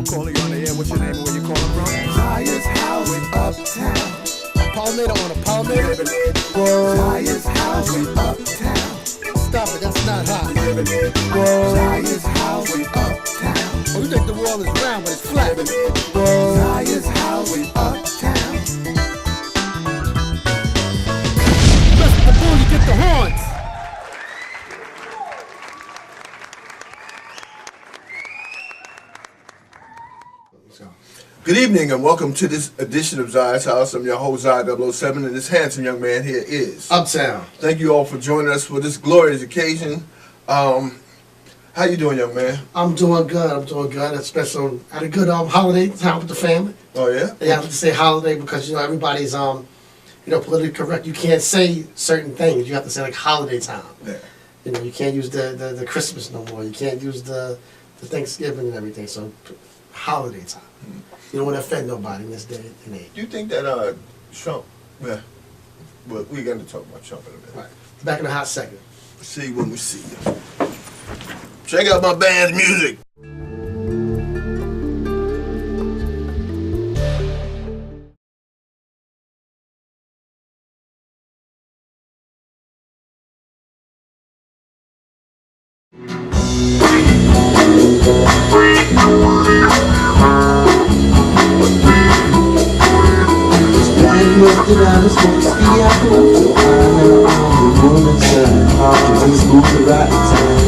Yo, calling you on the air. What's your name and where you calling from? Zaiyahs House uptown. Palmetto on a Palmetto. Zaiyahs House uptown. Stop it, that's not hot. Zaiyahs House uptown. Oh, you think the world is round, but it's flat. Zaiyahs House uptown. Rest of the bull, you get the horns. Good evening and welcome to this edition of Zaiyahs House. I'm your host, Zaiyah 007, and this handsome young man here is Uptown. Thank you all for joining us for this glorious occasion. How you doing, young man? I'm doing good. Especially had a good holiday time with the family. Oh yeah? They have to say holiday because everybody's politically correct. You can't say certain things. You have to say like holiday time. Yeah. You can't use the Christmas no more. You can't use the Thanksgiving and everything. So holiday time. You don't want to offend nobody in this day and age. Do you think that Trump, well, we're going to talk about Trump in a minute. Right. Back in a hot second. See when we see you. Check out my band's music. That I was supposed to be at home, so I know I'm the woman's son. We spoke the right time.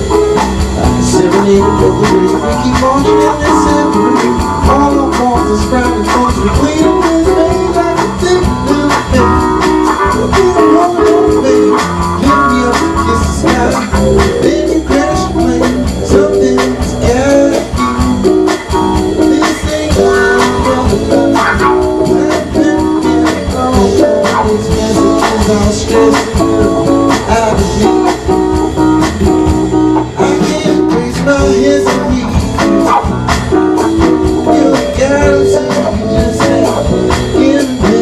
Like a serenade of the rain, we keep marching in this separate. All our walls are sprouting, folks, we clean up this made like a thick little thing. But we don't hold on, baby. Lift me up and kiss the sky. Then you crash your plane. Something's gotta be. This ain't these messages all stressing out of me. I can't raise my hands and knees. You're the girl, so you just have in me.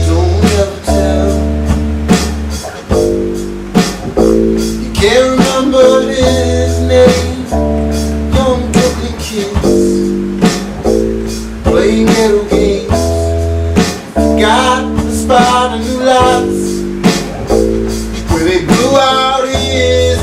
Don't ever tell. You can't remember his name. Young Brooklyn kids playing ghetto games. Got the spot of new lights where they blew out his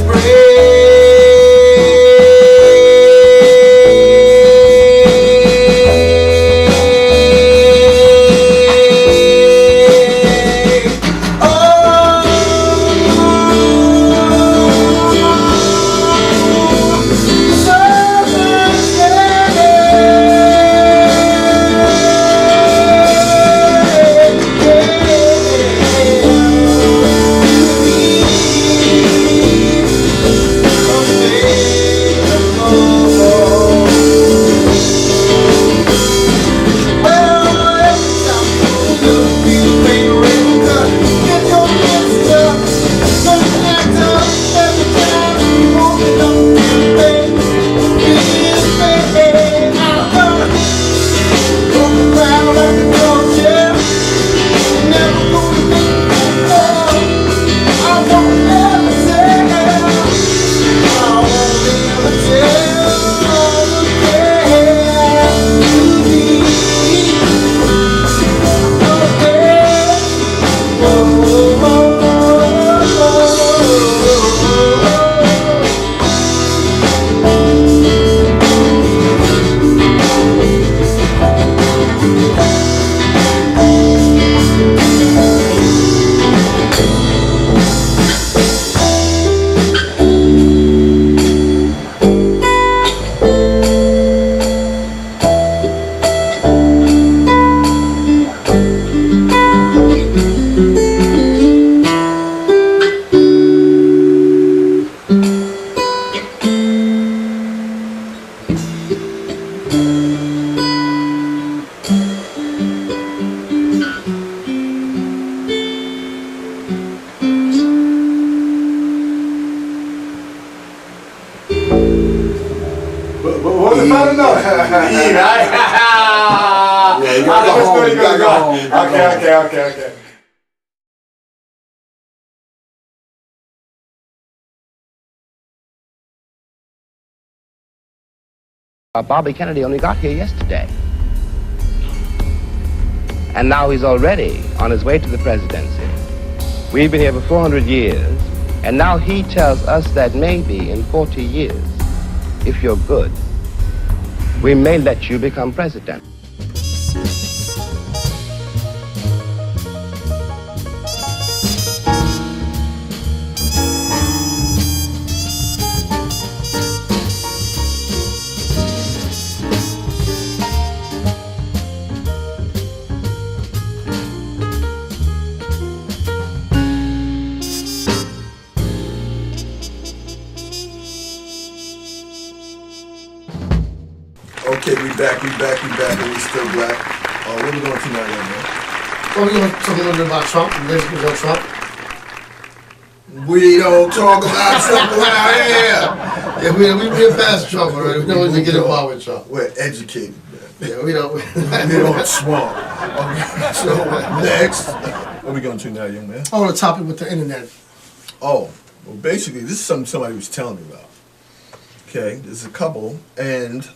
What was about enough? Yeah, you gotta go home. You gotta go home. Okay. Bobby Kennedy only got here yesterday. And now he's already on his way to the presidency. We've been here for 400 years, and now he tells us that maybe in 40 years, if you're good, we may let you become president. Okay, we back, and we still black. What are we going to now, young man? Well, we're going to talk a little bit about Trump. Let's go Trump. We don't talk about Trump around here. Yeah, we're past Trump already. We don't even get involved with Trump. We're educated, man. Yeah, we don't. We don't swamp. Okay, so next, what are we going to now, young man? On the topic with the internet. Oh, well, basically, this is something somebody was telling me about. Okay, there's a couple, and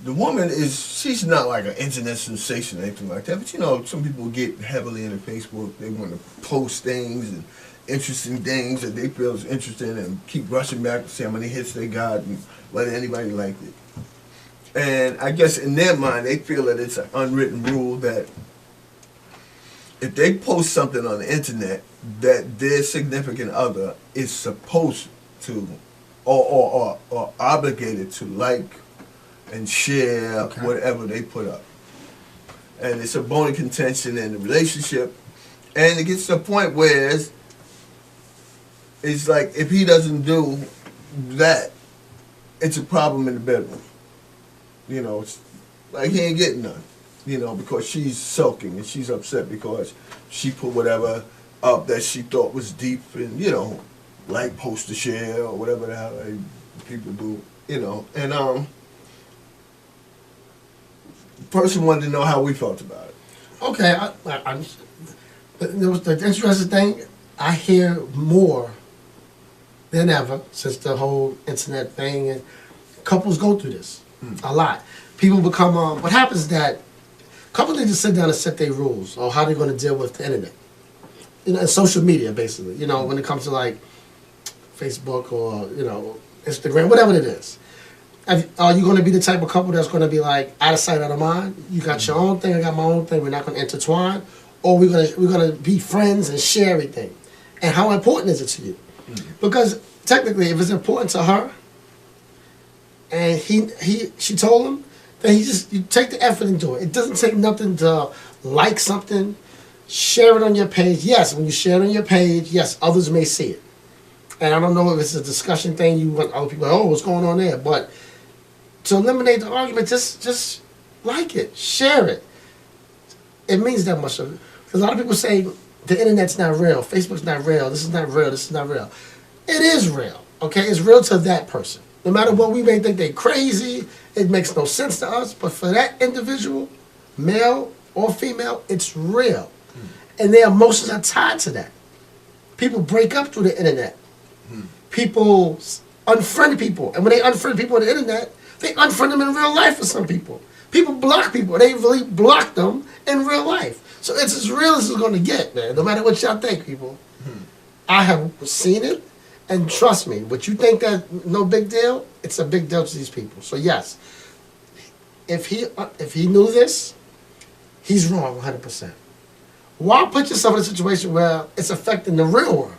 the woman she's not like an internet sensation or anything like that, but you know, some people get heavily into Facebook. They want to post things and interesting things that they feel is interesting and keep rushing back to see how many hits they got and whether anybody liked it. And I guess in their mind, they feel that it's an unwritten rule that if they post something on the internet, that their significant other is supposed to or obligated to like and share whatever they put up. And it's a bone of contention in the relationship. And it gets to a point where it's like if he doesn't do that, it's a problem in the bedroom. You know, it's like he ain't getting none. You know, because she's sulking and she's upset because she put whatever up that she thought was deep and, you know, like post to share or whatever the hell people do, you know. And the person wanted to know how we felt about it. Okay, the interesting thing, I hear more than ever since the whole internet thing, and couples go through this a lot. People become, what happens is that couples need to sit down and set their rules on how they're going to deal with the internet. You know, and social media, basically. You know, when it comes to like Facebook or, you know, Instagram, whatever it is. Are you going to be the type of couple that's going to be like out of sight, out of mind? You got your own thing, I got my own thing. We're not going to intertwine, or we're going to be friends and share everything. And how important is it to you? Because technically, if it's important to her, and she told him, then you take the effort and do it. It doesn't take nothing to like something, share it on your page. Yes, when you share it on your page, yes, others may see it. And I don't know if it's a discussion thing. You want other people, oh, what's going on there? But to eliminate the argument, just like it, share it. It means that much. Because a lot of people say the internet's not real, Facebook's not real, this is not real, this is not real. It is real, okay? It's real to that person. No matter what we may think they're crazy, it makes no sense to us, but for that individual, male or female, it's real. And their emotions are tied to that. People break up through the internet. People unfriend people. And when they unfriend people on the internet, they unfriend them in real life for some people. People block people. They really block them in real life. So it's as real as it's going to get, man. No matter what y'all think, people. I have seen it, and trust me, what you think that no big deal, it's a big deal to these people. So yes, if he knew this, he's wrong 100%. Why put yourself in a situation where it's affecting the real world?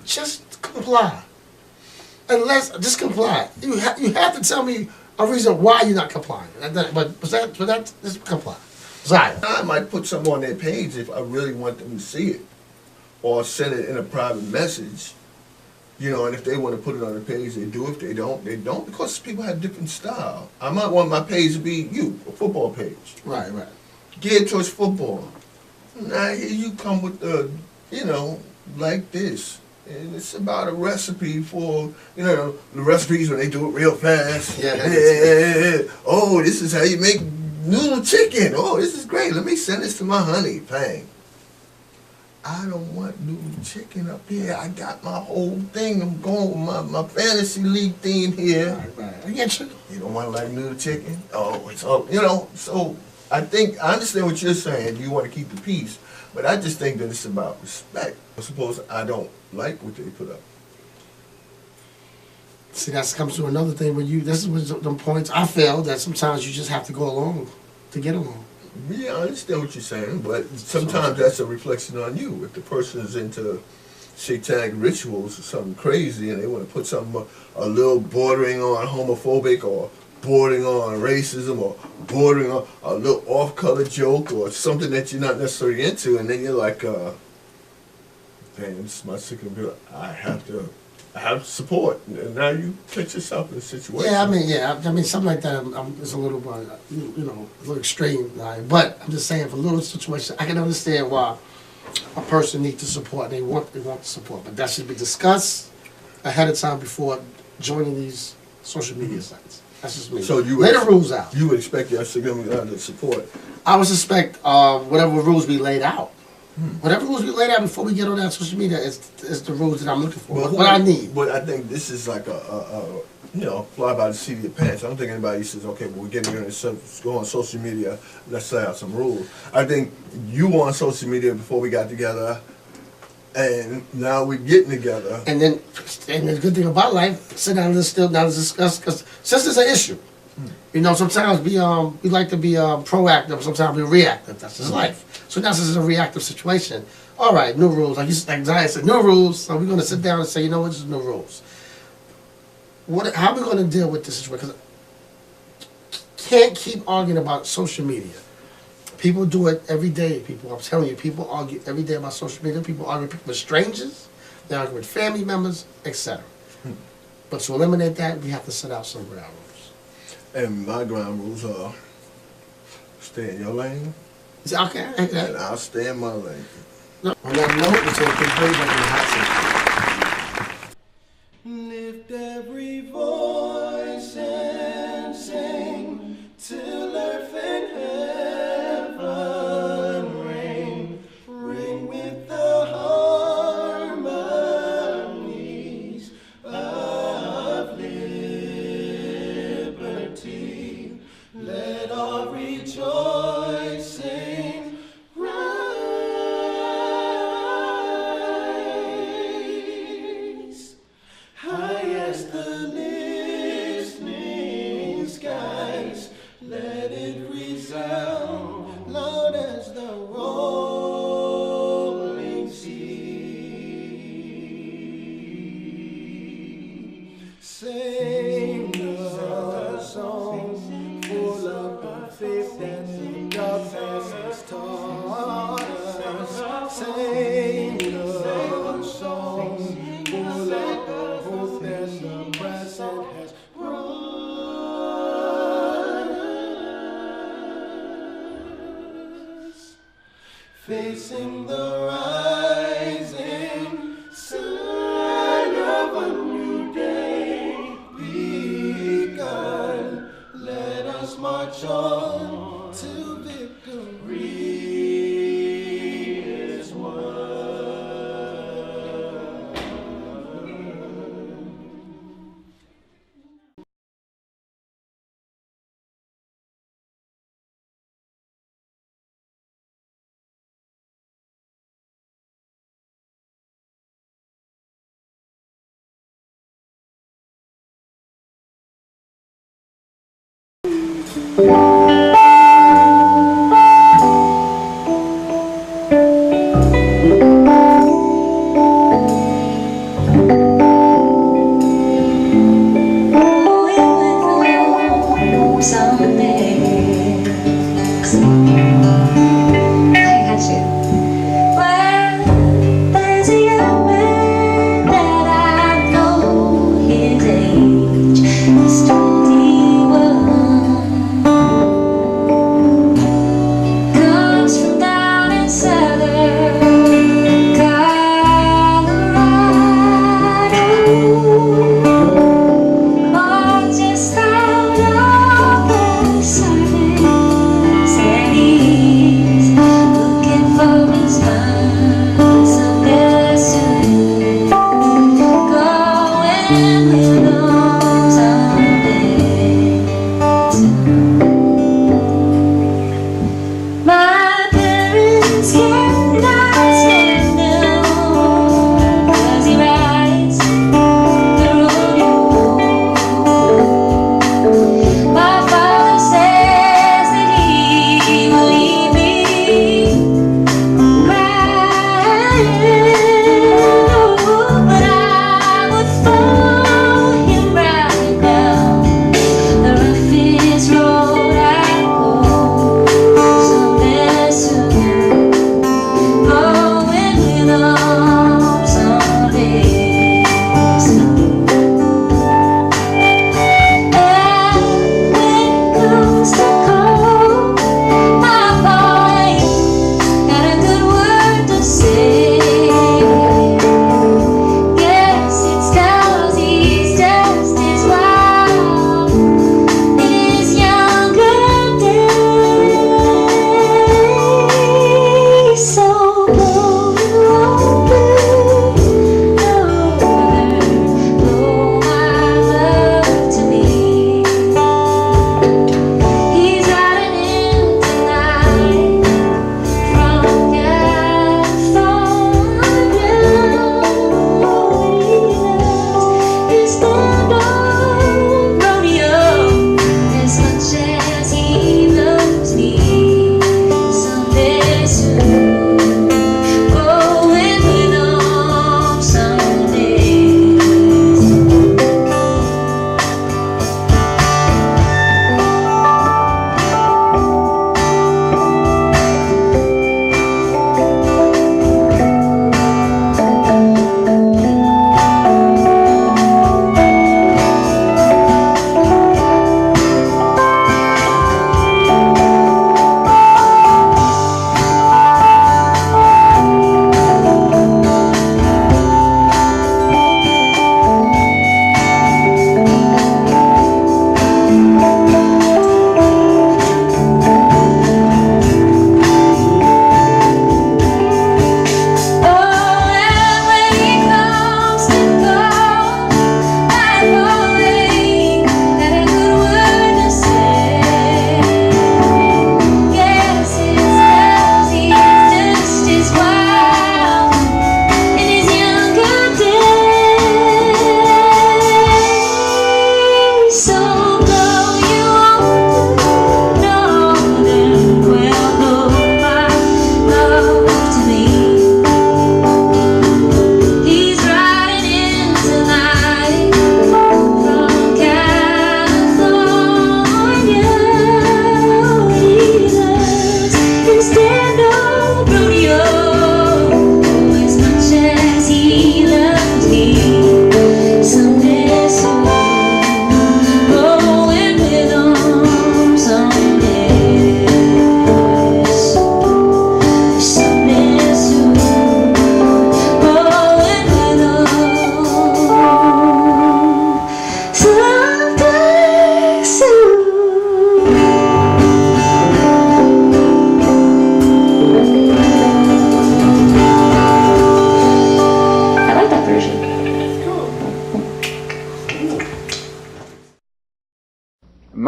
Just comply. Just comply. You have to tell me a reason why you're not complying. But just comply. Zaiyah. I might put something on their page if I really want them to see it, or send it in a private message. You know, and if they want to put it on the page, they do. If they don't, they don't, because people have different style. I might want my page to be a football page. Right. Geared towards football. Now here you come with the, like this. And it's about a recipe for, the recipes when they do it real fast. Yeah. Oh, this is how you make noodle chicken. Oh, this is great. Let me send this to my honey. Bang. I don't want noodle chicken up here. I got my whole thing. I'm going with my fantasy league theme here. Right. I get you. You don't want to like noodle chicken? Oh, it's all, so I understand what you're saying. You want to keep the peace. But I just think that it's about respect. I suppose I don't like what they put up. See, that comes to another thing where this is the points I feel that sometimes you just have to go along to get along. Yeah, I understand what you're saying, but sometimes that's a reflection on you. If the person is into satanic rituals or something crazy and they want to put something a little bordering on homophobic or bordering on racism or bordering on a little off-color joke or something that you're not necessarily into, and then you're like, damn, this is my second bill. I have to support. And now you catch yourself in a situation. Yeah, I mean, something like that is a little, a little extreme. But I'm just saying, for little situations, I can understand why a person needs to support. They want to support, but that should be discussed ahead of time before joining these social media sites. That's just me. So lay the rules out. You would expect your significant to support. I would suspect whatever rules we laid out. Whatever rules we laid out before we get on that social media is the rules that I'm looking for. What I need. But I think this is like a fly by the seat of your pants. I don't think anybody says, okay, well, we're getting here and go on social media, let's lay out some rules. I think you were on social media before we got together, and now we're getting together. And the good thing about life, sit down and discuss, because since it's an issue, sometimes we like to be proactive, sometimes we're reactive. That's just life. So now this is a reactive situation. All right, new rules. Like Zaiyah said, new rules. So we're going to sit down and say, you know what, this is new rules. How are we going to deal with this situation? Because can't keep arguing about social media. People do it every day, people. I'm telling you, people argue every day about social media. People argue with strangers. They argue with family members, etc. But to eliminate that, we have to set out some ground rules. And my ground rules are stay in your lane. Okay. And I'll stay in my lane. No, on that note, we'll take a break in the hot seat. Lift every voice and sing till earth and heaven are rejoicing. Rise high as the listening skies. Let it resound loud as the rolling sea. Sing a song full of faith and love has taught us. Sing a song full of hope that the present has brought us. Facing the rising sun of a new day begun. Let us march on to victory is won. There's a young man that I know, his age is 21.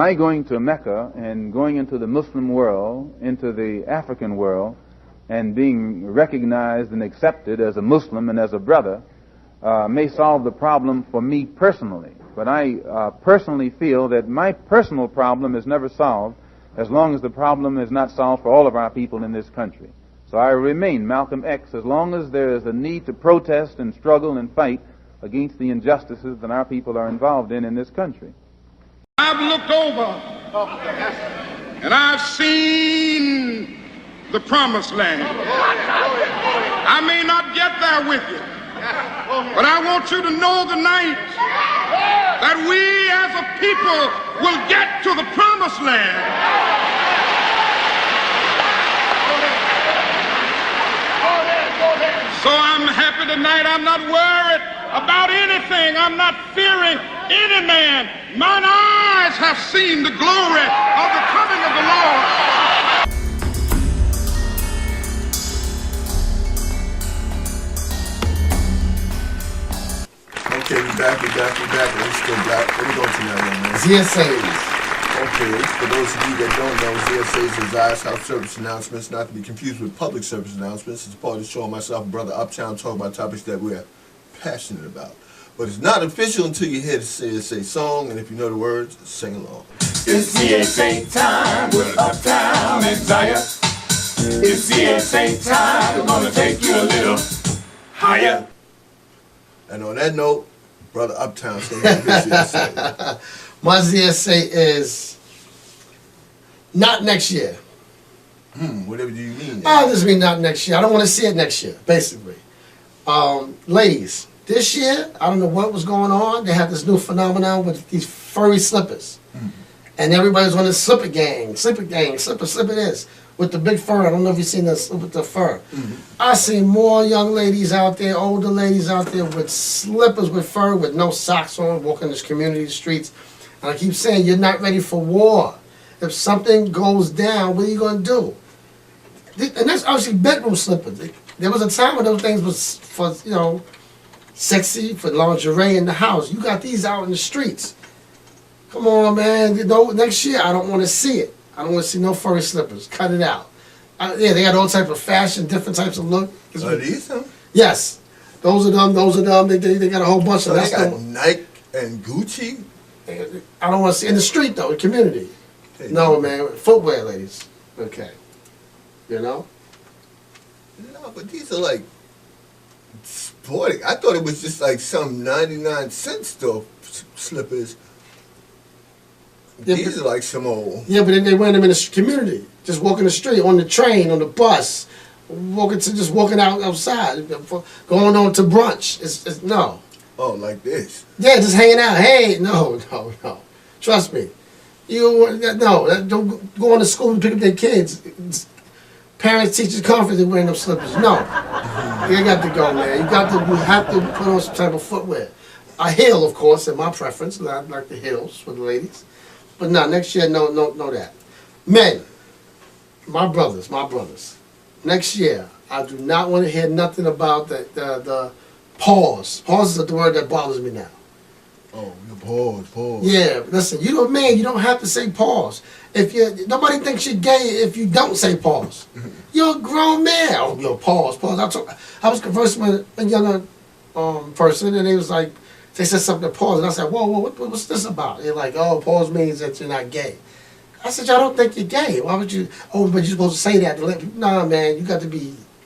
my going to Mecca and going into the Muslim world, into the African world, and being recognized and accepted as a Muslim and as a brother may solve the problem for me personally. But I personally feel that my personal problem is never solved as long as the problem is not solved for all of our people in this country. So I remain Malcolm X as long as there is a need to protest and struggle and fight against the injustices that our people are involved in this country. I've looked over and I've seen the promised land. I may not get there with you, but I want you to know tonight that we as a people will get to the promised land. So I'm happy tonight. I'm not worried about anything. I'm not fearing any man. Mine eyes have seen the glory of the coming of the Lord. Okay, we're back. We're still back. What are we going to now, young man? Z.S.A. Okay, for those of you that don't know, Z.S.A. is Zaiyahs House service announcements, not to be confused with public service announcements. It's part of the show and myself and Brother Uptown talk about topics that we're passionate about. But it's not official until you hear the Z.S.A. song, and if you know the words, sing along. It's Z.S.A. time with Uptown and Zaiyah. It's Z.S.A. time, we're gonna take you a little higher. And on that note, Brother Uptown's going to give his Z.S.A. My Z.S.A. is not next year. Whatever do you mean? Oh, this mean not next year. I don't want to see it next year, basically. Ladies, this year, I don't know what was going on. They had this new phenomenon with these furry slippers. And everybody's on this slipper gang, slipper this. With the big fur. I don't know if you've seen this with the fur. I see more young ladies out there, older ladies out there with slippers with fur, with no socks on, walking this community streets. And I keep saying, you're not ready for war. If something goes down, what are you going to do? And that's obviously bedroom slippers. There was a time when those things was for, you know, sexy, for lingerie in the house. You got these out in the streets. Come on, man. You know, next year, I don't want to see it. I don't want to see no furry slippers. Cut it out. Yeah, they got all types of fashion, different types of look. Are these them? Yes. Those are them. They got a whole bunch of them. They got Nike and Gucci? I don't want to see in the street, though, in the community. Hey, no, man. Footwear, ladies. Okay. You know? No, but these are like sporting. I thought it was just like some 99-cent store slippers. Yeah, these are like some old. Yeah, but then they wear them in the community. Just walking the street, on the train, on the bus, just walking out outside, going on to brunch. It's no. Oh, like this? Yeah, just hanging out. Hey, no. Trust me. Don't go on to school and pick up their kids. Parents, teachers, conference, they're wearing them slippers. No. You got to go, man. You have to put on some type of footwear. A heel, of course, in my preference. I like the heels for the ladies. But no, next year, no that. Men, my brothers. Next year, I do not want to hear nothing about the pause. Pause is the word that bothers me now. Oh, pause. Yeah, listen, you don't have to say pause. Nobody thinks you're gay if you don't say pause. You're a grown man. Oh, yo, pause. I was conversing with a younger person, and they said something to pause, and I said, whoa, what's this about? They're like, oh, pause means that you're not gay. I said, y'all don't think you're gay. Why would you? Oh, but you're supposed to say that to let people. Nah, man,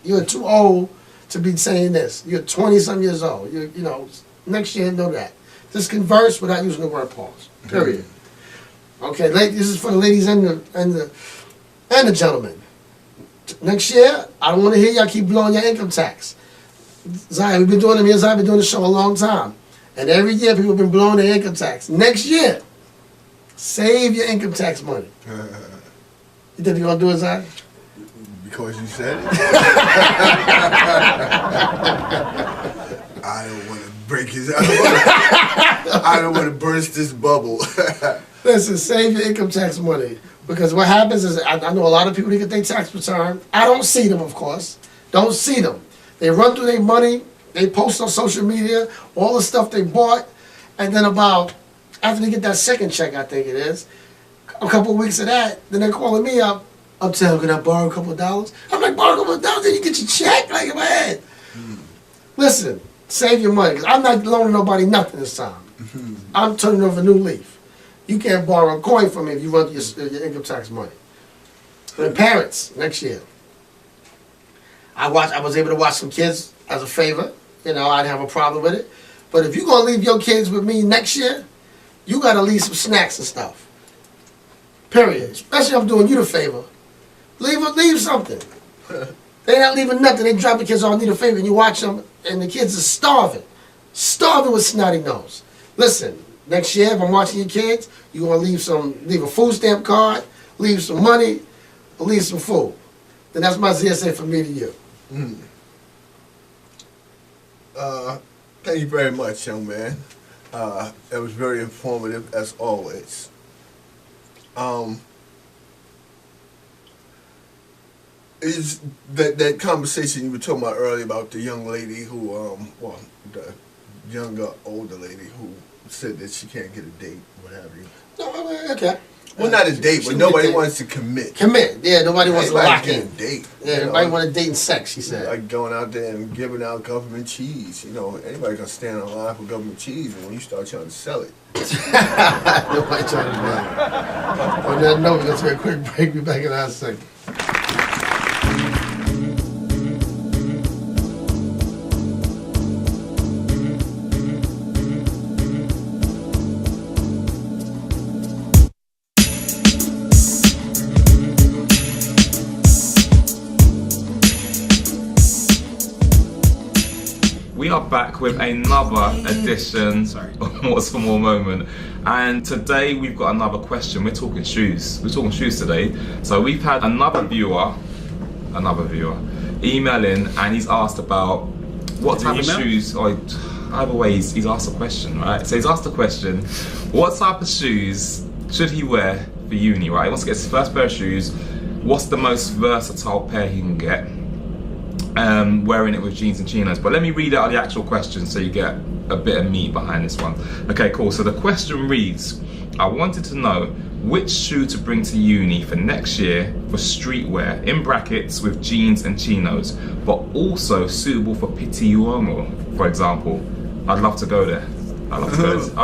you're too old to be saying this. You're 20-some years old. Next year, know that. Just converse without using the word pause. Period. Okay, this is for the ladies and the gentlemen. Next year, I don't want to hear y'all keep blowing your income tax. Zaiyah, we've been doing it. Me and Zaiyah been doing the show a long time. And every year people have been blowing their income tax. Next year, save your income tax money. You think you're going to do it, Zaiyah? Because you said it. I don't want to break his... I don't want to burst this bubble. Listen, save your income tax money. Because what happens is, I know a lot of people that get their tax return. I don't see them, of course. Don't see them. They run through their money. They post on social media all the stuff they bought, and then after they get that second check, I think it is, A couple of weeks of that, then they're calling me up. Uptown, can I borrow a couple of dollars? I'm like, borrow a couple of dollars, then you get your check, like in my head. Listen, save your money, because I'm not loaning nobody nothing this time. I'm turning over a new leaf. You can't borrow a coin from me if you run your income tax money. And parents, next year. I was able to watch some kids as a favor. You know, I didn't have a problem with it. But if you're going to leave your kids with me next year, you got to leave some snacks and stuff. Period. Especially if I'm doing you the favor. Leave something. They're not leaving nothing. They drop the kids off, need a favor, and you watch them, and the kids are starving. Starving with snotty nose. Listen, next year, if I'm watching your kids, you're going to leave a food stamp card, leave some money, or leave some food. Then that's my Z.S.A. from me to you. Thank you very much, young man. That was very informative, as always. Is that conversation you were talking about earlier about the young lady who, the younger, older lady who said that she can't get a date, what have you? No, okay. Well, not a date, but nobody wants to commit. Yeah, nobody wants to lock in. A date. Yeah, nobody want to date and sex, she said. Like going out there and giving out government cheese. You know, anybody can stand in line for government cheese, and when you start trying to sell it. Nobody trying to do that. On that note, let's take a quick break. Be back in a second. We are back with another edition of What's for More Moment, and today we've got another question. We're talking shoes. We're talking shoes today. So we've had another viewer email in, and he's asked about what type of shoes, or either way he's asked a question, right? So he's asked a question, what type of shoes should he wear for uni, right? He wants to get his first pair of shoes. What's the most versatile pair he can get? Wearing it with jeans and chinos. But let me read out the actual question so you get a bit of meat behind this one. Okay, cool. So the question reads, I wanted to know which shoe to bring to uni for next year for streetwear, in brackets with jeans and chinos, but also suitable for Pitti Uomo, for example. I'd love to go there. I'd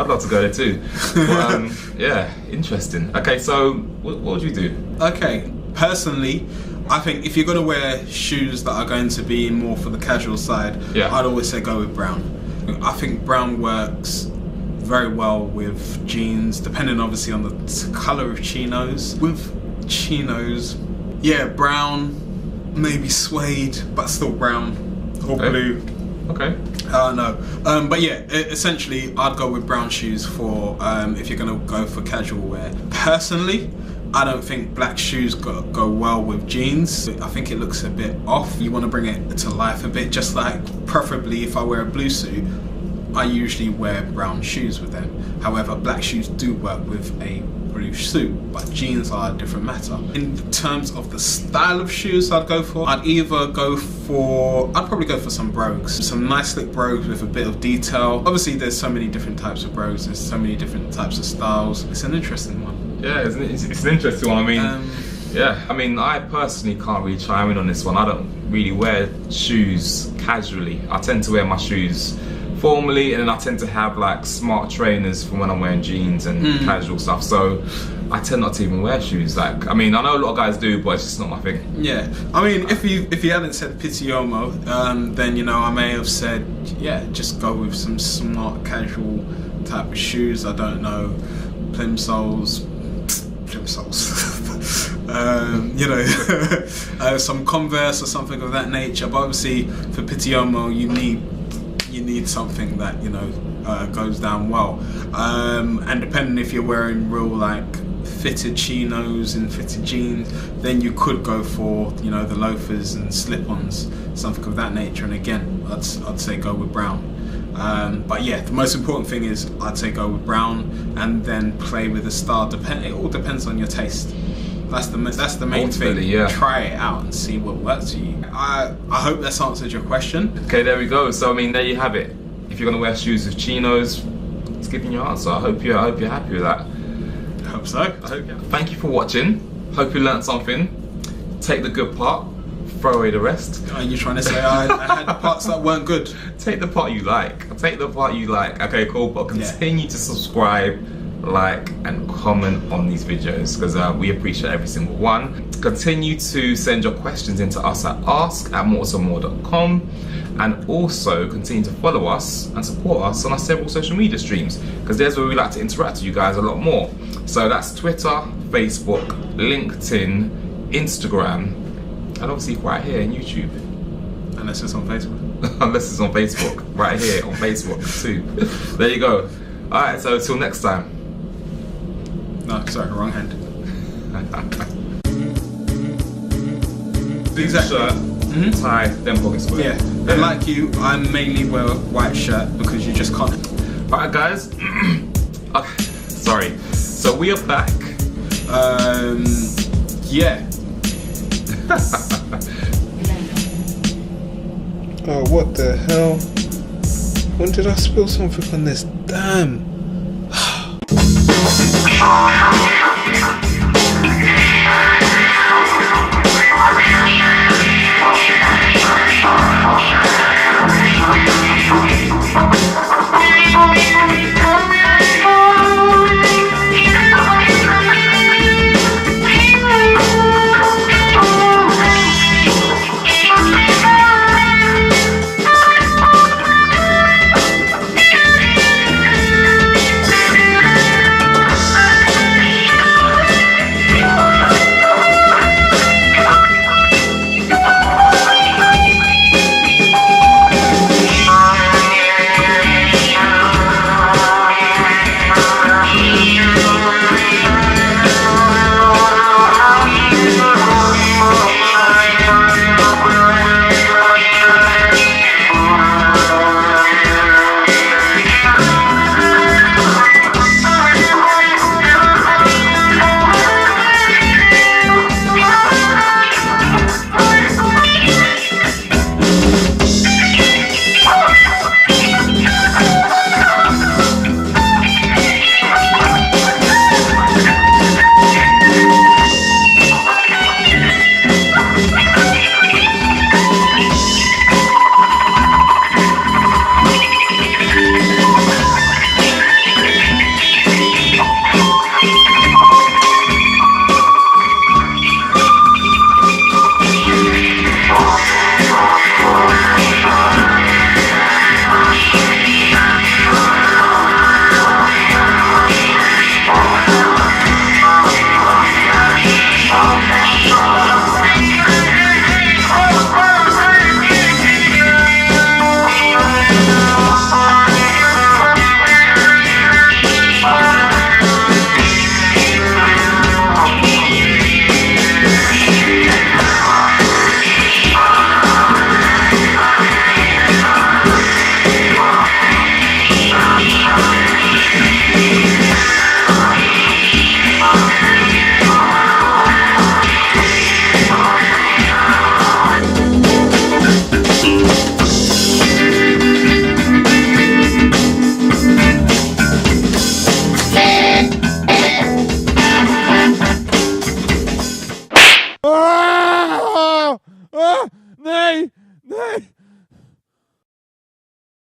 love to go there too. But, yeah, interesting. Okay, so what would you do? Okay, personally, I think if you're going to wear shoes that are going to be more for the casual side, I'd always say go with brown. I think brown works very well with jeans, depending obviously on the colour of chinos. With chinos, yeah, brown, maybe suede, but still brown, or blue. Okay. No. But yeah, essentially I'd go with brown shoes for if you're going to go for casual wear. Personally, I don't think black shoes go well with jeans. I think it looks a bit off. You want to bring it to life a bit, just like preferably if I wear a blue suit, I usually wear brown shoes with them. However, black shoes do work with a blue suit, but jeans are a different matter. In terms of the style of shoes I'd go for, I'd probably go for some brogues. Some nice slick brogues with a bit of detail. Obviously there's so many different types of brogues, there's so many different types of styles. It's an interesting one. Yeah, it's an interesting one. I mean, I personally can't really chime in on this one. I don't really wear shoes casually. I tend to wear my shoes formally, and then I tend to have like smart trainers for when I'm wearing jeans and casual stuff. So I tend not to even wear shoes. Like, I mean, I know a lot of guys do, but it's just not my thing. Yeah, I mean, if you hadn't said Pitti Uomo, then, you know, I may have said, yeah, just go with some smart casual type of shoes. I don't know, plimsolls, you know, some Converse or something of that nature. But obviously for Pitti Uomo, you need something that, you know, goes down well. And depending if you're wearing real like fitted chinos and fitted jeans, then you could go for, you know, the loafers and slip-ons, something of that nature. And again, I'd say go with brown. But yeah, the most important thing is I'd say go with brown and then play with the style. It all depends on your taste. That's the main thing. Yeah. Try it out and see what works for you. I hope that's answered your question. Okay, there we go. So I mean, there you have it. If you're gonna wear shoes with chinos, it's giving your answer. I hope you're happy with that. hope so. Thank you for watching. Hope you learned something. Take the good part, throw away the rest. Are you trying to say I had parts that weren't good? Take the part you like. Take the part you like. Okay, cool. But continue to subscribe, like, and comment on these videos because we appreciate every single one. Continue to send your questions into us at ask@motorsandmore.com, and also continue to follow us and support us on our several social media streams because there's where we like to interact with you guys a lot more. So that's Twitter, Facebook, LinkedIn, Instagram, and obviously right here in YouTube. Unless it's on Facebook. Unless it's on Facebook. Right here on Facebook too. There you go. Alright, so till next time. No, sorry, wrong hand. Exactly. Shirt, tie, then pocket square. Yeah. And like you, I mainly wear a white shirt because you just can't. Alright guys. Okay. Sorry. So we are back. Yeah. Oh, what the hell? When did I spill something on this? Damn.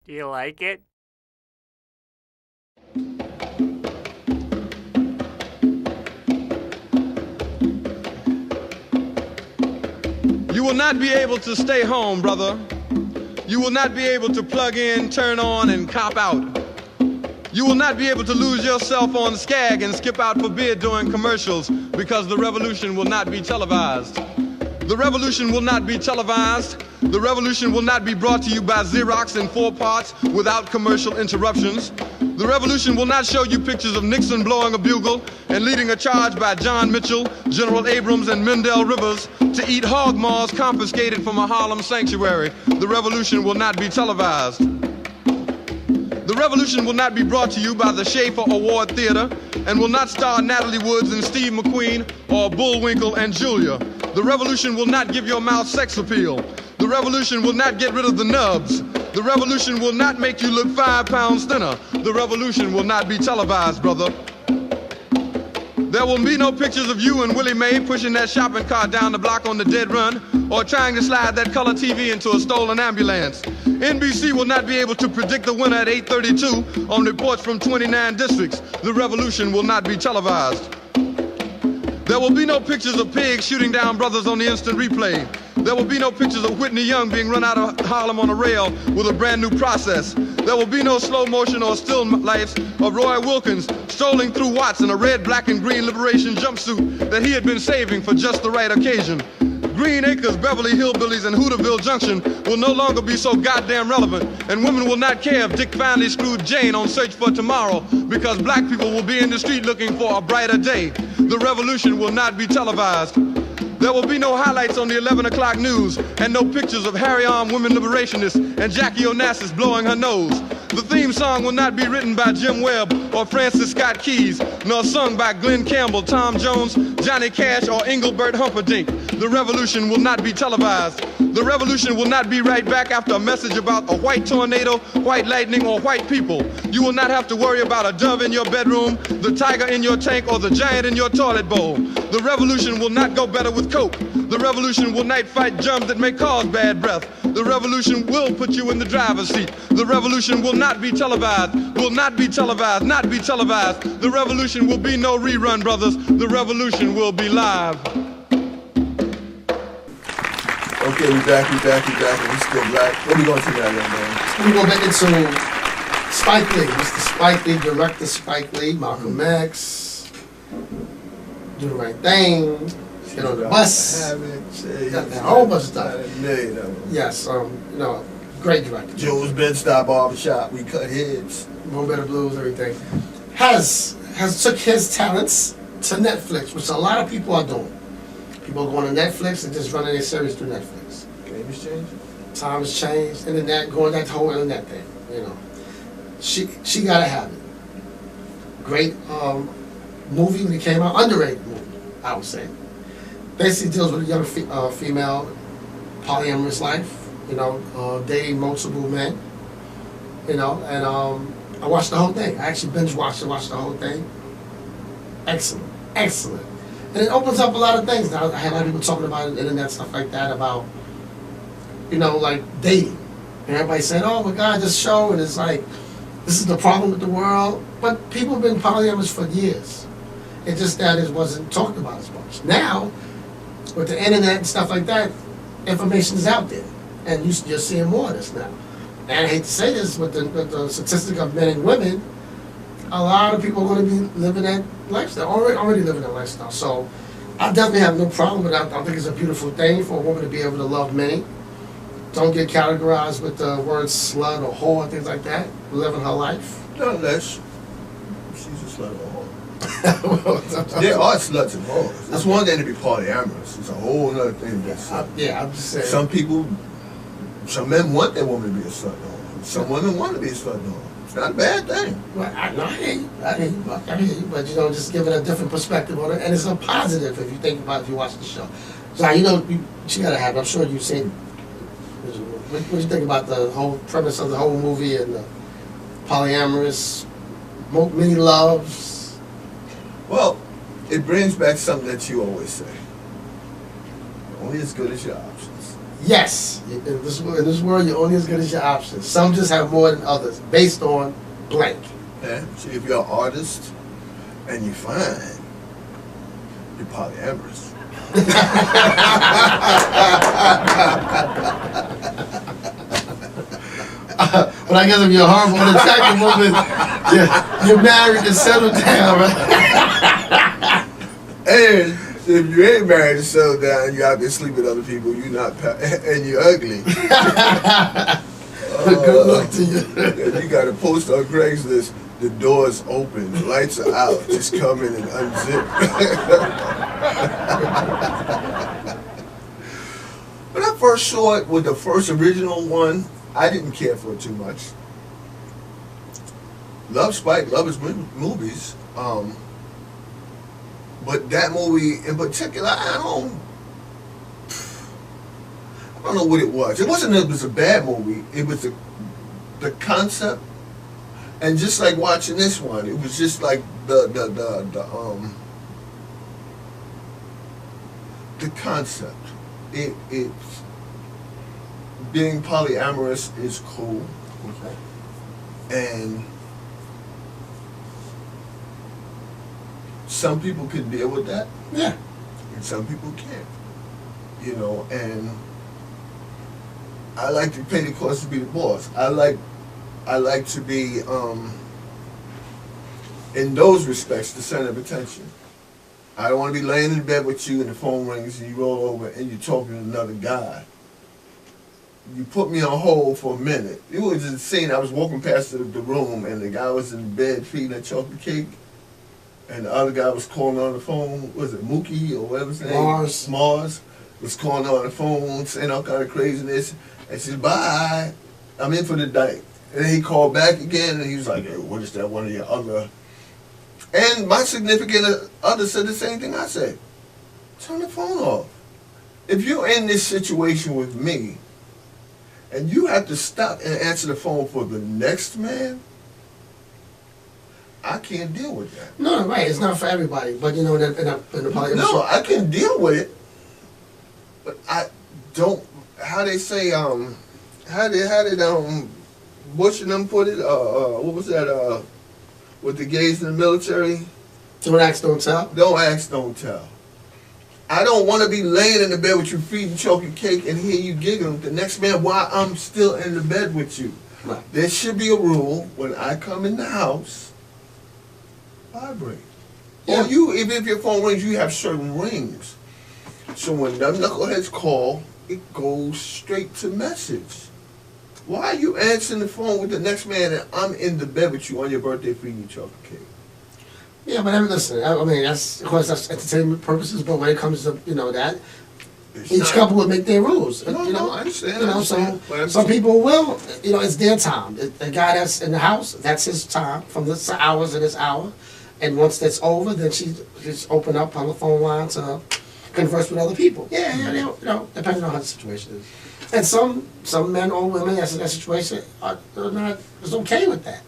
Do you like it? You will not be able to stay home, brother. You will not be able to plug in, turn on, and cop out. You will not be able to lose yourself on Skag and skip out for beer during commercials because the revolution will not be televised. The revolution will not be televised. The revolution will not be brought to you by Xerox in 4 parts without commercial interruptions. The revolution will not show you pictures of Nixon blowing a bugle and leading a charge by John Mitchell, General Abrams, and Mendel Rivers to eat hog maws confiscated from a Harlem sanctuary. The revolution will not be televised. The revolution will not be brought to you by the Schaefer Award Theater and will not star Natalie Woods and Steve McQueen or Bullwinkle and Julia. The revolution will not give your mouth sex appeal. The revolution will not get rid of the nubs. The revolution will not make you look 5 pounds thinner. The revolution will not be televised, brother. There will be no pictures of you and Willie Mae pushing that shopping cart down the block on the dead run or trying to slide that color TV into a stolen ambulance. NBC will not be able to predict the winner at 8:32 on reports from 29 districts. The revolution will not be televised. There will be no pictures of pigs shooting down brothers on the instant replay. There will be no pictures of Whitney Young being run out of Harlem on a rail with a brand new process. There will be no slow motion or still lifes of Roy Wilkins strolling through Watts in a red, black, and green liberation jumpsuit that he had been saving for just the right occasion. Green Acres, Beverly Hillbillies, and Hooterville Junction will no longer be so goddamn relevant, and women will not care if Dick finally screwed Jane on Search for Tomorrow, because black people will be in the street looking for a brighter day. The revolution will not be televised. There will be no highlights on the 11 o'clock news, and no pictures of Harry-armed women liberationists and Jackie Onassis blowing her nose. The theme song will not be written by Jim Webb or Francis Scott Keys, nor sung by Glenn Campbell, Tom Jones, Johnny Cash, or Engelbert Humperdinck. The revolution will not be televised. The revolution will not be right back after a message about a white tornado, white lightning, or white people. You will not have to worry about a dove in your bedroom, the tiger in your tank, or the giant in your toilet bowl. The revolution will not go better with coke. The revolution will not fight germs that may cause bad breath. The revolution will put you in the driver's seat. The revolution will not be televised, will not be televised, not be televised. The revolution will be no rerun, brothers. The revolution will be live. Okay, we back, and we still black. What are we going to now, man? We go back into Spike Lee, Mr. Spike Lee, director Spike Lee, Malcolm X, Do the Right Thing, Get on the Bus, got a whole bunch of stuff. Yes, great director. Joe's Ben-Style Barbershop, we cut heads. More Better Blues, everything. Has took his talents to Netflix, which a lot of people are doing. People are going to Netflix and just running their series through Netflix. Game is changing. Time has changed. Internet, going that whole internet thing. She gotta have it. Great movie that came out, underrated movie, I would say. Basically deals with a young female polyamorous life. Dating multiple men. And I watched the whole thing. I actually binge watched the whole thing. Excellent, excellent. And it opens up a lot of things. Now, I had a lot of people talking about it, internet, stuff like that, about, like dating. And everybody said, oh my God, this show, and it's like, this is the problem with the world. But people have been polyamorous for years. It's just that it wasn't talked about as much. Now, with the internet and stuff like that, information is out there. And you're seeing more of this now. And I hate to say this, with the statistic of men and women, a lot of people are going to be living that lifestyle, already living that lifestyle. So I definitely have no problem with that. I think it's a beautiful thing for a woman to be able to love many. Don't get categorized with the word slut or whore and things like that. Living her life. Not unless she's a slut or whore. There are sluts and whores. That's one thing to be polyamorous. It's a whole other thing. I'm just saying. Some men want their woman to be a slut or whore. Some women want to be a slut or whore. It's not a bad thing. Well, I hear you. But just giving a different perspective on it, and it's a positive if you think about it, if you watch the show. So she gotta have it. I'm sure you've seen. What do you think about the whole premise of the whole movie and the polyamorous, many loves? Well, it brings back something that you always say. Only as good as your options. Yes, in this world, you're only as good as your options. Some just have more than others, based on blank. Yeah. See, if you're an artist and you find you're polyamorous. But I guess if you're a horrible, unattractive woman, you're married and settled down, right? And if you ain't married and settled down, you out there sleeping with other people, you're not, and you're ugly. Good luck to you. You got a post on Craigslist. The door's open, the lights are out. Just come in and unzip. When I first saw it with the first original one, I didn't care for it too much. Love Spike, love his movies. But that movie in particular, I don't know what it was. It wasn't that it was a bad movie. It was the concept. And just like watching this one, it was just like the the concept. It's being polyamorous is cool. Okay. And some people can deal with that. Yeah. And some people can't. You know, and I like to pay the cost to be the boss. I like to be in those respects the center of attention. I don't want to be laying in bed with you and the phone rings and you roll over and you're talking to another guy. You put me on hold for a minute. It was insane. I was walking past the room and the guy was in bed feeding a chocolate cake. And the other guy was calling on the phone. Was it Mookie or whatever his name? Mars was calling on the phone, saying all kind of craziness. And she said, bye. I'm in for the night. And then he called back again and he was like, hey, what is that one of your other? And my significant other said the same thing I said. Turn the phone off. If you're in this situation with me and you have to stop and answer the phone for the next man, I can't deal with that. No, right. It's not for everybody. But, you know, in the polyamorous. No, I can deal with it. But I don't, how they say, how did Bush and them put it? What was that, with the gays in the military? Don't ask, don't tell? Don't ask, don't tell. I don't want to be laying in the bed with you feeding chocolate cake and hear you giggling the next man while I'm still in the bed with you. Right. There should be a rule when I come in the house, vibrate. Yeah. Or you, even if your phone rings, you have certain rings. So when them knuckleheads call, it goes straight to message. Why are you answering the phone with the next man and I'm in the bed with you on your birthday feeding you chocolate cake? Yeah, but listen, I mean, that's, of course, that's entertainment purposes, but when it comes to, you know, that, each couple will make their rules. No, you know, I understand. You know, so some people will, you know, it's their time. The guy that's in the house, that's his time, from this hour to this hour. And once that's over, then she's open up on the phone line to converse with other people. Yeah, you know, depending on how the situation is. And some men or women that's in that situation are not is okay with that.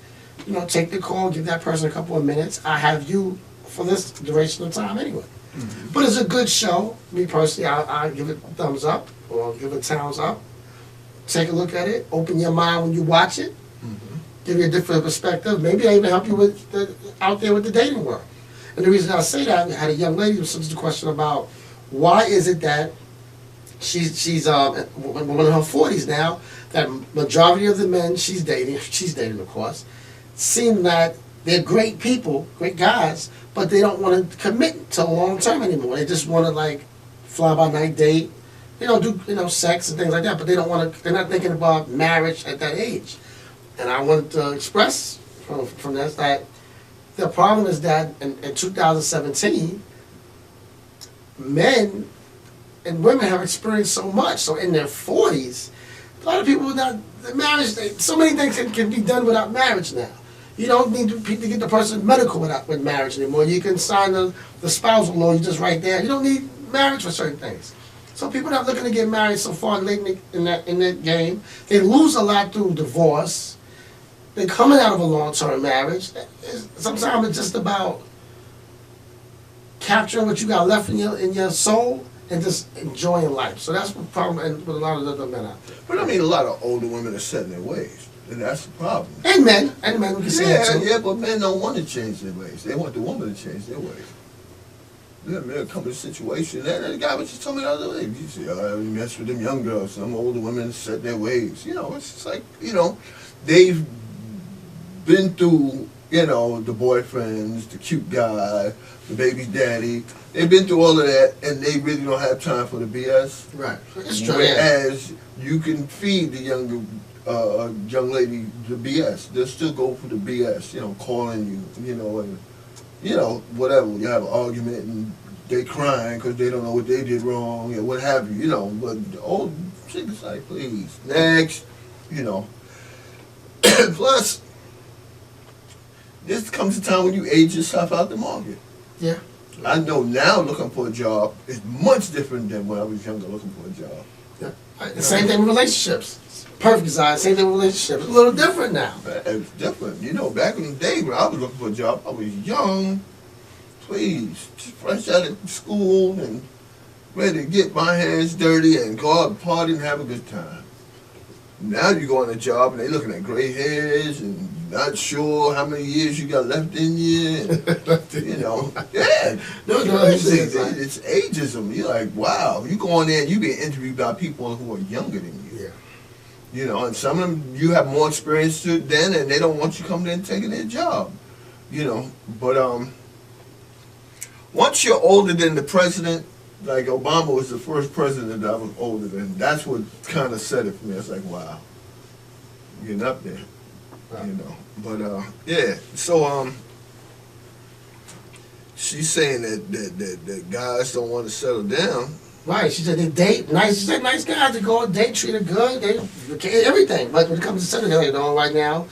You know, take the call, give that person a couple of minutes. I have you for this duration of time anyway. Mm-hmm. But it's a good show. Me personally, I give it a thumbs up or give it thumbs up. Take a look at it. Open your mind when you watch it. Mm-hmm. Give you a different perspective. Maybe I even help you with out there with the dating world. And the reason I say that, I had a young lady who sent a question about why is it that she's a woman in her 40s now, that majority of the men she's dating of course, seem that they're great people, great guys, but they don't want to commit to long term anymore. They just want to like fly by night date, do sex and things like that, but they don't want to. They're not thinking about marriage at that age. And I wanted to express from this that the problem is that in 2017, men and women have experienced so much. So in their 40s, a lot of people not marriage. So many things can be done without marriage now. You don't need to get the person medical with marriage anymore. You can sign the spousal loan just right there. You don't need marriage for certain things. So people not looking to get married so far late in that game. They lose a lot through divorce. They're coming out of a long-term marriage. Sometimes it's just about capturing what you got left in your soul and just enjoying life. So that's the problem with a lot of the other men out there. But I mean, a lot of older women are set in their ways. And that's the problem. And men, we can say that too. Yeah, but men don't want to change their ways. They want the woman to change their ways. Yeah, man, come to a situation. And the guy was just telling me the other day, he said, I mess with them young girls. Some older women set their ways. It's just like, they've been through, the boyfriends, the cute guy, the baby daddy. They've been through all of that, and they really don't have time for the BS. Right. It's true. Whereas you can feed the young lady the BS. They'll still go for the BS, calling you, and, whatever. You have an argument and they crying because they don't know what they did wrong and what have you, But the old chick is like, please, next, Plus, this comes a time when you age yourself out the market. Yeah. I know now looking for a job is much different than when I was younger looking for a job. Yeah. The same thing with relationships. Perfect size, same thing with relationships. It's a little different now. It's different. Back in the day when I was looking for a job, I was young, please, just fresh out of school, and ready to get my hands dirty and go out and party and have a good time. Now you go on a job and they looking at gray hairs and not sure how many years you got left in you. And, you know, yeah. It's ageism. You're like, wow. You go on there and you get interviewed by people who are younger than you. Yeah. You know, and some of them you have more experience than, and they don't want you coming in and taking their job. You know, but once you're older than the president, like Obama was the first president that I was older than. That's what kind of said it for me. I was like, wow, getting up there, you know. But yeah. So she's saying that guys don't want to settle down. Right. She said they date nice. She said nice guys. They go on date, treat her good. They everything. But when it comes to settling down, you know, right now,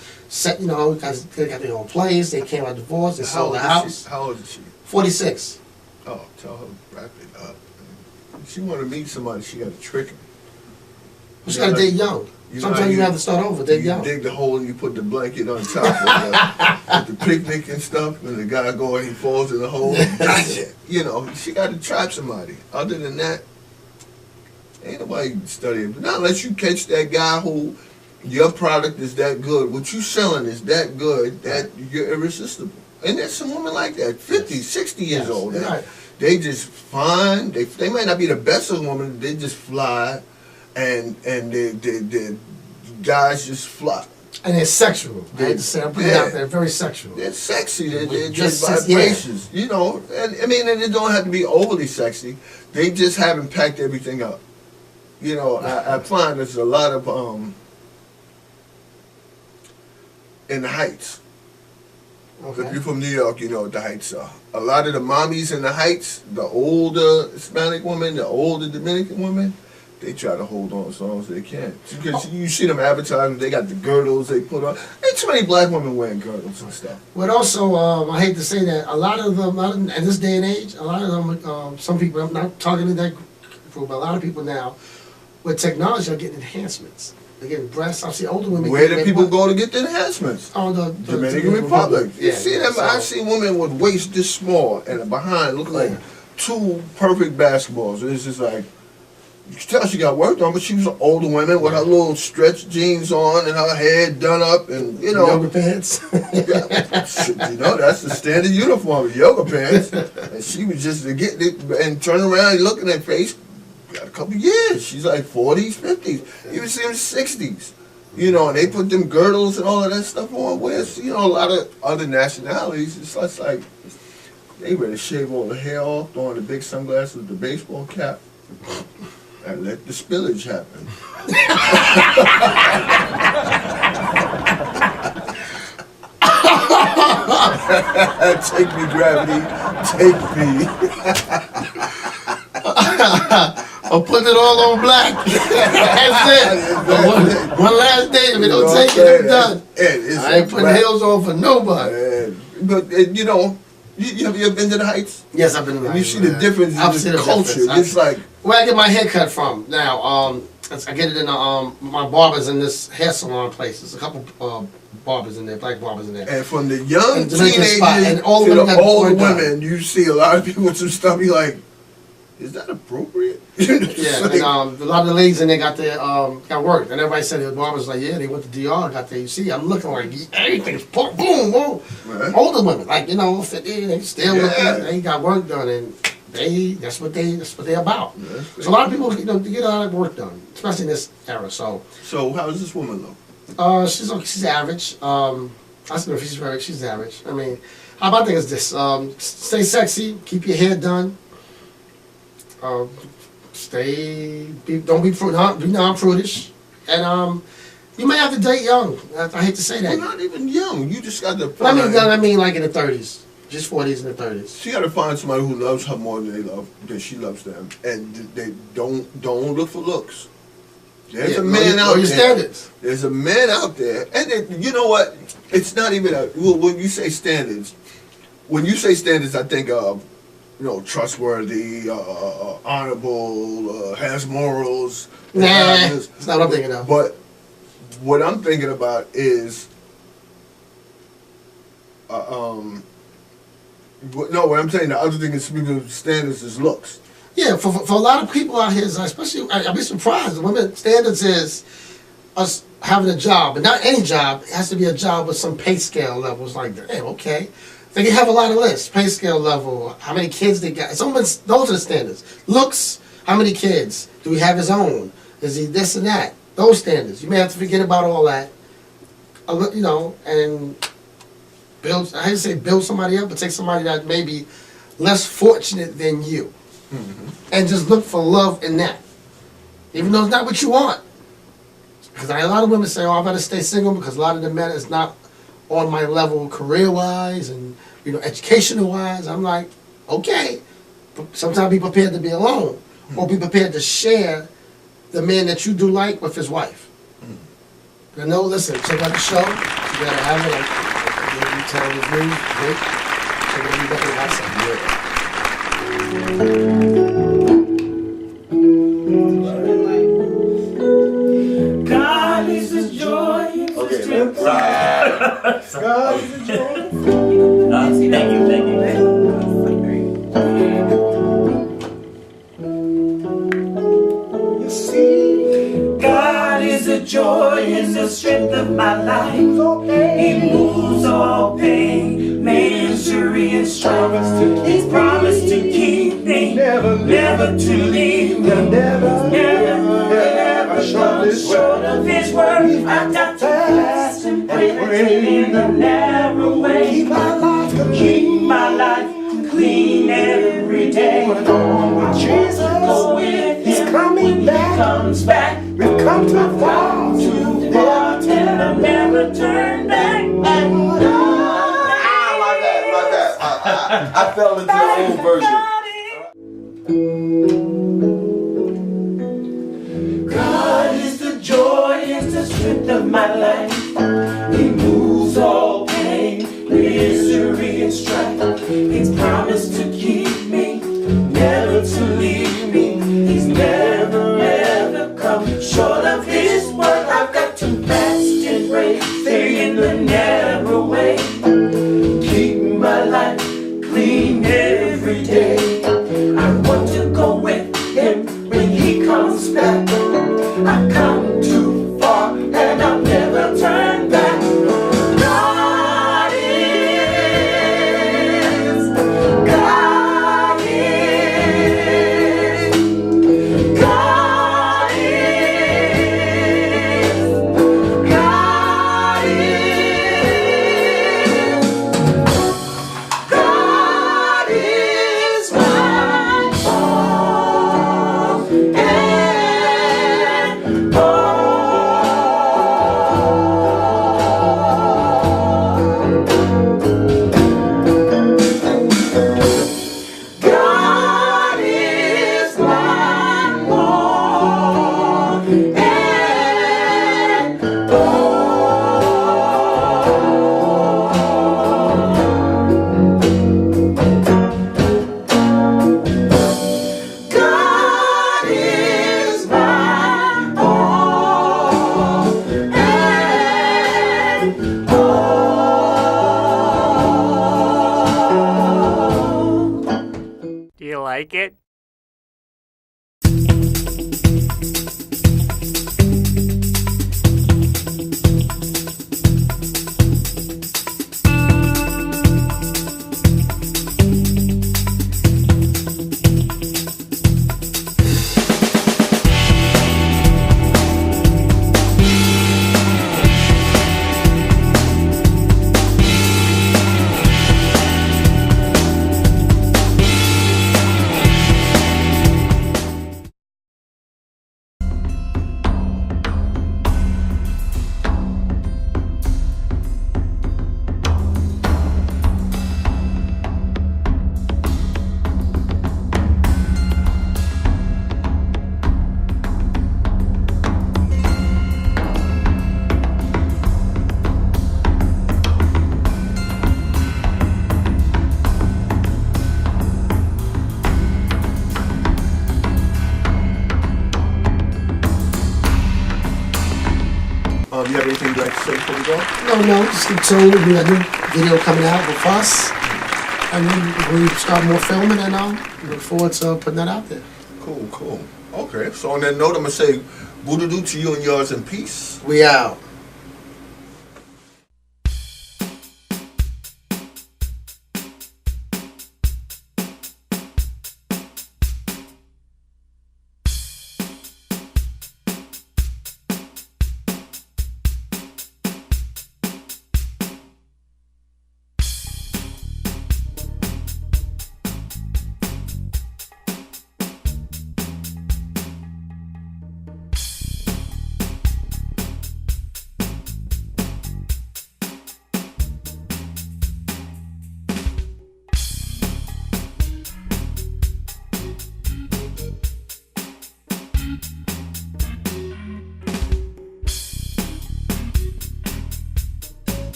you know, because they got their own place. They came out of divorce. They sold the house. How old is she? 46. Oh, tell her wrap it up. If she want to meet somebody, she got to trick him. She got to date young. Sometimes you have to start over. Date young. You dig the hole and you put the blanket on top of the picnic and stuff, and the guy go and he falls in the hole. You know, she got to trap somebody. Other than that, ain't nobody studying. But not unless you catch that guy who your product is that good, what you selling is that good that you're irresistible. And there's some women like that, 50, 60 years old. Right. They just fine. They might not be the best of women. They just fly, and the guys just fly. And they're sexual. I hate to say, I'm putting it out there. Very sexual. They're sexy. They're just vibrations. You know, and I mean, and they don't have to be overly sexy. They just haven't packed everything up. You know, I find there's a lot of in the Heights. Okay. If you're from New York, you know what the Heights are. A lot of the mommies in the Heights, the older Hispanic women, the older Dominican women, they try to hold on as long as they can. Because you see them advertising, they got the girdles they put on. There's too many black women wearing girdles and stuff. But also, I hate to say that, a lot of them, in this day and age, a lot of them, some people, I'm not talking to that group, but a lot of people now, with technology, are getting enhancements. They're getting breasts. I see older women. Where do people go to get the enhancements? Oh, the Dominican Republic. You Yeah, see them? so, I see women with waist this small and behind look like two perfect basketballs. It's just like, you can tell she got worked on, but she was an older woman with her little stretch jeans on and her hair done up and, you know. Yoga pants. You know, that's the standard uniform, yoga pants. And she was just getting it and turning around and looking at her face. Got a couple years. She's like 40s, 50s, even see them 60s. You know, and they put them girdles and all of that stuff on. Whereas, you know, a lot of other nationalities, it's just like they ready to shave all the hair off, throw on the big sunglasses with the baseball cap, and let the spillage happen. Take me, gravity. Take me. I'll put it all on black. That's it. One last day. If it don't take it, I'm done. I ain't putting heels on for nobody. But you know, have you ever been to the Heights? Yes, I've been to the Heights. You see the difference in the culture. It's like where I get my hair cut from. Now, I get it in my barber's in this hair salon place. There's a couple barbers in there, black barbers in there. And from the young teenagers and all to the the old women, you see a lot of people with some stuff. You're like, is that appropriate? Yeah, and a lot of the ladies in there got their got work, and everybody said the barbers like, yeah, they went to DR, got their. You see, I'm looking like everything's boom, boom, boom. Right. Older women, like 50, they still looking, they got work done, and that's what they about. Yeah, so a lot of people, to get a lot of work done, especially in this era. So how does this woman look? She's average. I don't know if she's average. I mean, how about thing is this? Stay sexy, keep your hair done. Don't be non-prudish, and you may have to date young. I hate to say that. Well, not even young. You just got to. I mean, like in the 30s, just 40s and the 30s. She got to find somebody who loves her more than she loves them, and they don't look for looks. There's a man out there. Standards. There's a man out there, and you know what? It's not even when you say standards. When you say standards, I think of. Trustworthy, honorable, has morals. Nah, that's not what I'm thinking of. But what I'm thinking about is, what I'm saying, the other thing is people's standards is looks. Yeah, for a lot of people out here, especially, I'd be surprised. The women standards is us having a job, but not any job. It has to be a job with some pay scale levels. Like, damn, okay. They can have a lot of lists, pay scale level, how many kids they got. Those are the standards. Looks, how many kids? Do we have his own? Is he this and that? Those standards. You may have to forget about all that, you know, and build, I hate to say build somebody up, but take somebody that may be less fortunate than you. And just look for love in that. Even though it's not what you want. Because a lot of women say, oh, I better stay single because a lot of the men is not on my level career-wise and, you know, educational-wise. I'm like, okay. But sometimes be prepared to be alone. Or be prepared to share the man that you do like with his wife. You know, listen, check out the show. You gotta have it. Like, you tell the news, great. Check it out, you definitely have something. God is the joy. Okay, let's God is the joy. Thank you. You see, God is the joy and the strength of my life. He moves all pain, misery, and strife. He's promised to keep me, never to leave me, never short of His word. I got to fast and pray in the narrow way. Keep my life clean every day. Jesus, go with Him when He comes back. We've come too far and I'll never turn back. I fell into the old version. God is the joy and the strength of my life. He moves all pain, misery, and strife. He's promised to keep me, never to leave me. He's never ever come short of His word. I've got to fast and pray, stay in the narrow way. Keep my life clean every day. I want to go with Him when He comes back. I've come too far and I'll never turn back. God is, God is, God is, God is, God is my all and all. God is my all and God is my all and all. Do you like it? You have anything you'd like to say before we go? No, just keep tuned. We got a new video coming out with us. And then we start more filming, and look forward to putting that out there. Cool, cool. Okay, so on that note, I'm gonna say voodoo to you and yours in peace. We out.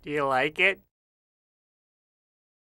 Do you like it?